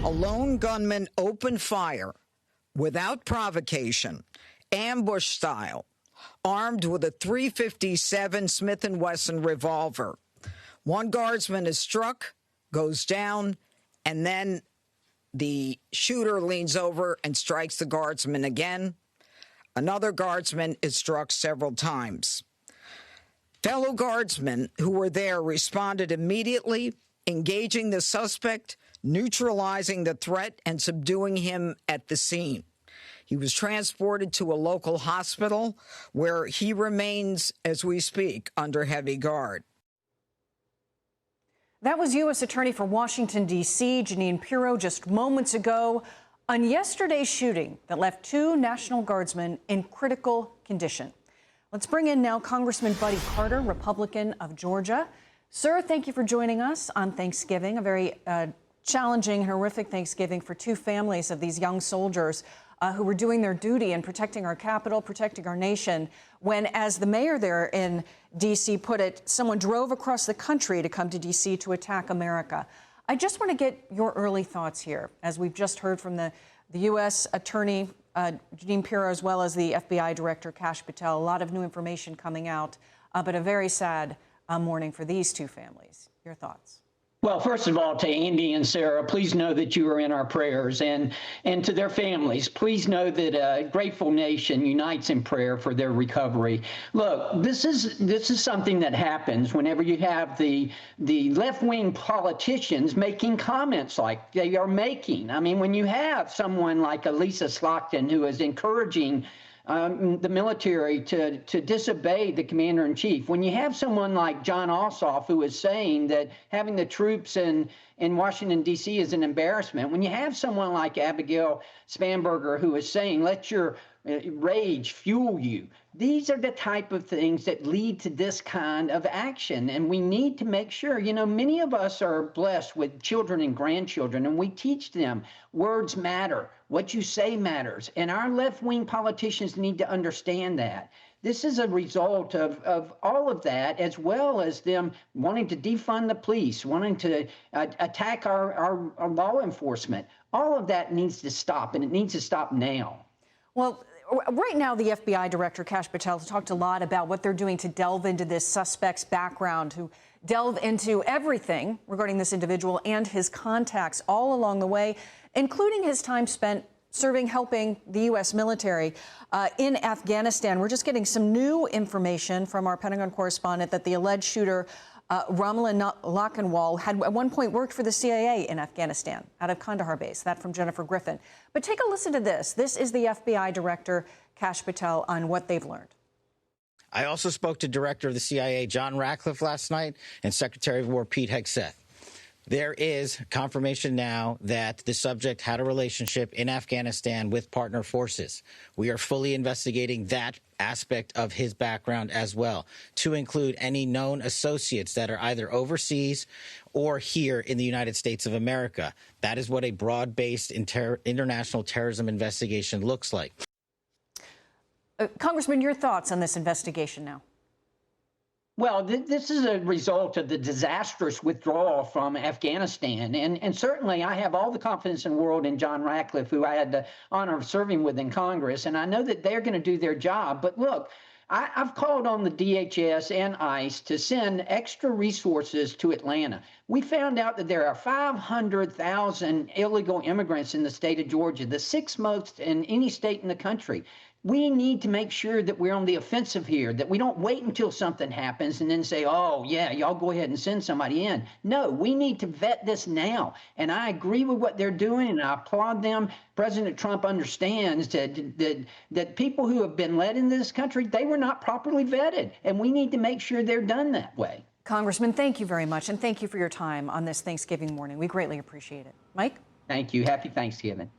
A lone gunman opened fire without provocation, ambush style, armed with a .357 Smith & Wesson revolver. One guardsman is struck, goes down, and then the shooter leans over and strikes the guardsman again. Another guardsman is struck several times. Fellow guardsmen who were there responded immediately, engaging the suspect, neutralizing the threat, and subduing him at the scene. He was transported to a local hospital where he remains, as we speak, under heavy guard. That was U.S. Attorney for Washington, D.C., Jeanine Pirro, just moments ago on yesterday's shooting that left two National Guardsmen in critical condition. Let's bring in now Congressman Buddy Carter, Republican of Georgia. Sir, thank you for joining us on Thanksgiving, a very challenging, horrific Thanksgiving for two families of these young soldiers who were doing their duty in protecting our capital, protecting our nation, when, as the mayor there in D.C. put it, someone drove across the country to come to D.C. to attack America. I just want to get your early thoughts here, as we've just heard from the U.S. Attorney, Jeanine Pirro, as well as the FBI Director, Kash Patel. A lot of new information coming out, but a very sad morning for these two families. Your thoughts? Well, first of all, to Andy and Sarah, please know that you are in our prayers, and to their families, please know that a grateful nation unites in prayer for their recovery. Look, this is something that happens whenever you have the left-wing politicians making comments like they are making. I mean, when you have someone like Elisa Slotkin, who is encouraging the military to disobey the commander-in-chief. When you have someone like John Ossoff, who is saying that having the troops in Washington, D.C. is an embarrassment. When you have someone like Abigail Spanberger, who is saying, let your rage fuel you. These are the type of things that lead to this kind of action. And we need to make sure, you know, many of us are blessed with children and grandchildren, and we teach them words matter. What you say matters. And our left-wing politicians need to understand that. This is a result of all of that, as well as them wanting to defund the police, wanting to attack our law enforcement. All of that needs to stop, and it needs to stop now. Well, right now, the FBI Director, Kash Patel, talked a lot about what they're doing to delve into this suspect's background, to delve into everything regarding this individual and his contacts all along the way, including his time spent helping the U.S. military in Afghanistan. We're just getting some new information from our Pentagon correspondent that the alleged shooter, Ramla Lakhanwal, had at one point worked for the CIA in Afghanistan out of Kandahar base. That from Jennifer Griffin. But take a listen to this. This is the FBI Director, Kash Patel, on what they've learned. I also spoke to Director of the CIA, John Ratcliffe, last night, and Secretary of War, Pete Hegseth. There is confirmation now that the subject had a relationship in Afghanistan with partner forces. We are fully investigating that aspect of his background as well, to include any known associates that are either overseas or here in the United States of America. That is what a broad-based international terrorism investigation looks like. Congressman, your thoughts on this investigation now? Well, this is a result of the disastrous withdrawal from Afghanistan. And certainly I have all the confidence in the world in John Ratcliffe, who I had the honor of serving with in Congress. And I know that they're going to do their job. But look, I've called on the DHS and ICE to send extra resources to Atlanta. We found out that there are 500,000 illegal immigrants in the state of Georgia, the sixth most in any state in the country. We need to make sure that we're on the offensive here, that we don't wait until something happens and then say, oh, yeah, y'all go ahead and send somebody in. No, we need to vet this now. And I agree with what they're doing, and I applaud them. President Trump understands that people who have been led into this country, they were not properly vetted, and we need to make sure they're done that way. Congressman, thank you very much, and thank you for your time on this Thanksgiving morning. We greatly appreciate it. Mike? Thank you. Happy Thanksgiving.